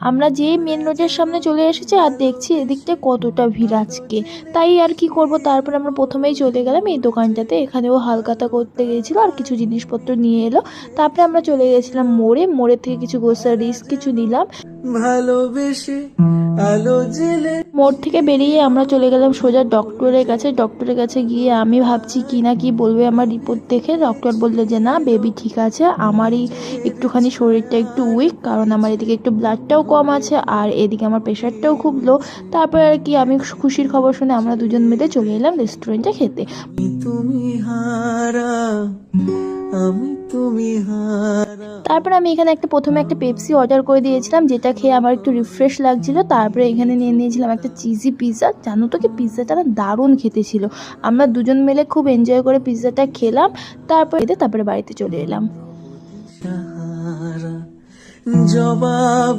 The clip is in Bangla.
আমরা যেই মেন রোডের সামনে চলে এসেছি আর দেখছি এদিকটা কতটা ভিড় আজকে, তাই আর কি করব। তারপর আমরা প্রথমেই চলে গেলাম এই দোকানটাতে, এখানেও হালখাতা করতে গিয়েছিল আর কিছু জিনিসপত্র নিয়ে এলো। তারপরে আমরা চলে গেছিলাম মোড়ের থেকে কিছু গ্রোসারিস কিছু নিলাম। ভালোবেসে আলো জেলে মোড় থেকে বেরিয়ে আমরা চলে গেলাম সোজা ডক্টরের কাছে গিয়ে আমি ভাবছি কি না কি বলবে আমার রিপোর্ট দেখে। ডক্টর বললো যে না বেবি ঠিক আছে, আমারই একটুখানি শরীরটা একটু উইক, কারণ আমার এদিকে একটু ব্লাডটাও কম আছে আর এদিকে আমার প্রেশারটাও খুব লো। তারপর আর কি আমি খুশির খবর শুনে আমরা দুজন মিলে চলে এলাম রেস্টুরেন্টে খেতে। তারপর আমি এখানে প্রথমে একটা পেপসি অর্ডার করে দিয়েছিলাম, যেটা খেয়ে আমার একটু রিফ্রেশ লাগছিল। তারপরে এখানে নিয়ে নিয়েছিলাম একটা চিজি পিৎজা। জানো তো কি পিৎজাটা না দারুণ খেতে ছিল। আমরা দুজন মিলে খুব এনজয় করে পিৎজাটা খেলাম। তারপরে বাড়িতে চলে এলাম। জবাব